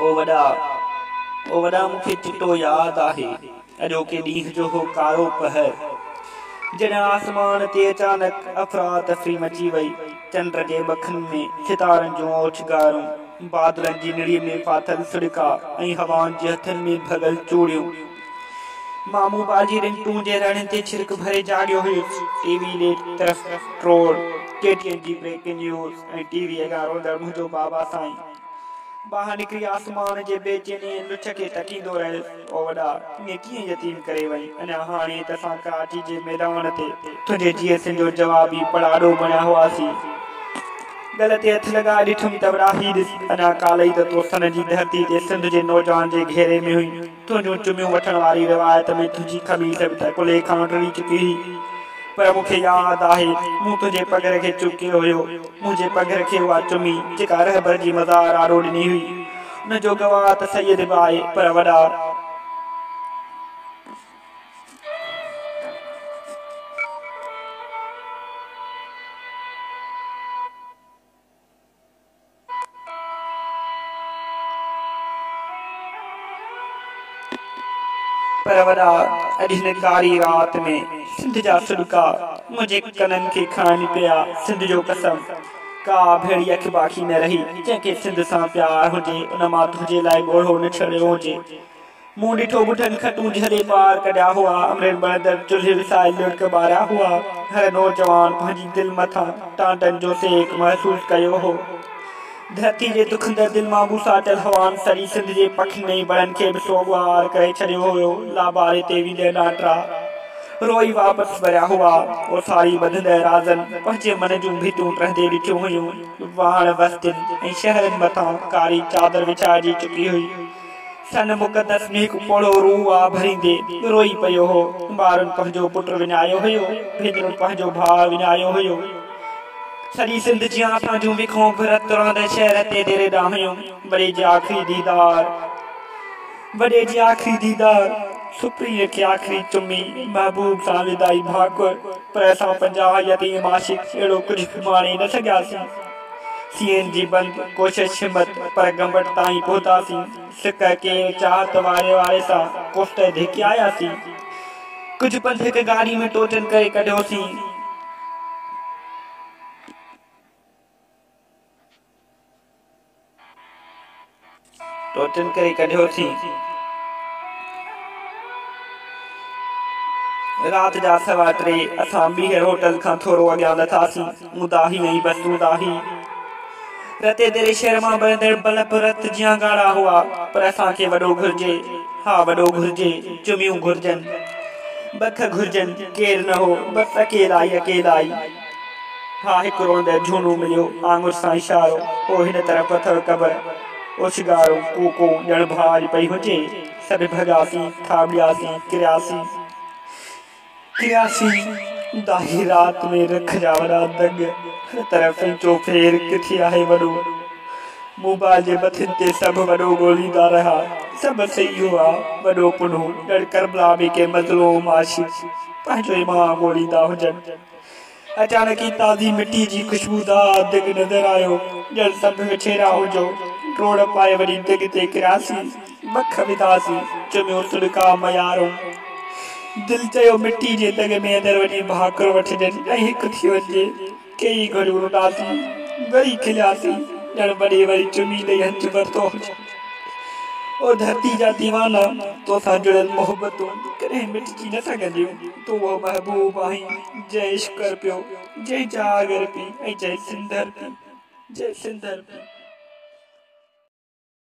ओ वॾा ओ वॾा मूंखे चिटो यादि आहे अॼोके ॾींहं जो हो कारो पहर जॾहिं आसमान ते अचानक अफ़रा तफ़री मची वई। चंड जे बखनि में सितारनि जूं ओछगारूं बादलनि जी निड़ीअ में फाथल सिड़का ऐं हवाउनि जे हथनि में भॻल चूड़ियूं। मामू बाजी रिंटू जे रड़नि ते छिरक भरे जाॻियो हुयुसि। टीवी ॾे तरफ़ ट्रोड़ केटीएन जी ब्रेकिंग न्यूज़ ऐं टीवी अॻियां रोंदड़ मुंहिंजो बाबा साईं। ॿाहिरि निकिरी आसमान जे बेचैनी लुछ खे तकींदो रहियुसि। ओ वॾा ईअं कीअं यतीम करे वई? अञा हाणे त असां कराची जे मैदान ते तुंहिंजे जीअसनि जो जवाबी पड़ाड़ो बणिया हुआसीं। गल ते हथ लॻाए ॾिठुमि त वॾाही ॾिस अञा काल्ह ई त तोसन जी धरती ते सिंध जे नौजवान जे घेरे में हुई। तुंहिंजूं चुमियूं वठण वारी रिवायत में तुंहिंजी ख़मीस बि त कुल्हे खां टड़ी चुकी हुई। पर मूंखे यादि आहे मूं तुंहिंजे पगर खे चुकियो हुयो। मुंहिंजे पगर खे उहा चुमी जेका रहबर जी मज़ार आड़ो ॾिनी हुई उनजो गवाह त सैयद बि आहे। पर वॾा अॼु हिन कारी राति में सिंध जा सुॾका मुंहिंजे कननि खे खणनि पिया। सिंध जो कसम का भेड़ी अखि बाक़ी न रही जंहिंखे सिंध सां प्यार हुजे उन मां तुंहिंजे लाइ ॻोढ़ो न छॾियो हुजे। मूं ॾिठो ॿुढनि खटूं झले पार कढिया हुआ। अमृत बणंदड़ चुल्हे विसाए लुड़क ॿारिया हुआ। हर नौजवान पंहिंजी दिलि मथां टांटनि जो सेक महसूसु कयो हो। धरती जे दुखंदड़ दिलि मां बुसाटल हवाउनि सॼी सिंध जे पखियुनि ऐं बड़नि खे बि सोगवार करे छॾियो हुयो। लाबारे ते वींदड़ ॾांटरा रोई वापसि भरिया हुआ। ओसारी ॿधंदड़ राज़नि पंहिंजे मन जूं भितूं टहंदे ॾिठियूं हुयूं। वाहण बस्तियुनि ऐं शहरनि मथां कारी चादर विछाइजी चुकी हुई। सन मुक़दस में हिकु पोड़ो रूह भरींदे रोई पियो हो। ॿारनि पंहिंजो पुटु विञायो हुयो, भेनरुनि पंहिंजो भाउ विञायो हुयो। सॼी सिंध जीअं असां जूं विखों भरत रहंदड़ शहर ते डेरेदा हुयूं। वॾे जे आख़िरी दीदार सुप्रीअ खे आख़िरी चुमी महबूब सां विदाई भाकुर। पर असां 50 यतीम आशिक अहिड़ो कुझु बि माणे न सघियासीं। सीअनि जी बंदि कोशिश हिमत पर गंबट ताईं पहुतासीं। सिक के चाहत वारे सां कोफ़्त धिके आयासीं। कुझु पंध हिकु गाड़ी में टोचन करे कढियोसीं। रात जा 3:15 असां ॿीहर होटल खां थोरो अॻियां लथासीं। मुदाही ऐं बस मुदाही रते तेरे शहर मां बरंदड़ बल्ब रत जियां ॻाढ़ा हुआ। पर असांखे वॾो घुर्जे, हा वॾो घुर्जे, चुमियूं घुर्जनि, बख घुर्जनि। केरु न हो बस अकेलाई। हा हिकु रोंदड़ झूनो मिलियो, आंगुर सां इशारो। हो हिन तरफ़ अथव क़बर। ओछगारो कूको ॼण भाॼ पई हुजे। सभु भॻासीं, थाॿियासीं, किरियासीं। दाही रात में रख जा वॾा दग। हर तरफ़ जो फेर किथे आहे वॾो। मोबाइल जे मथियुनि ते सभु वॾो ॻोल्हींदा रहिया। सभु सही हुआ। वॾो पुनो ॼण करबला में के मज़लूम आशिक़ पंहिंजो इमाम ॻोल्हींदा हुजनि। अचानक ई ताज़ी मिटी जी खुशबूदार दिग नज़र आयो। ॼण सभु विछेरा हुजो। रोड पाए वरी दिग ते किरियासीं, बख विधासीं, चुमियूं सुॾका मयारूं। दिलि चयो मिटी जे दग में अंदरि वञी भाकुर वठिजनि ऐं हिकु थी वञे। कई घड़ियूं रुॾासीं, वरी खिलियासीं, ॼण वरी चुमी ॾेई हंधु वरितो हुजे। ओ धरती जा दीवाना तोसां जुड़ियल मोहबतूं कॾहिं मिटिजी न सघंदियूं। तूं वो महबूब आहीं जंहिं इश्क पियो, जंहिं जागर पई ऐं जंहिं सिंधर पई।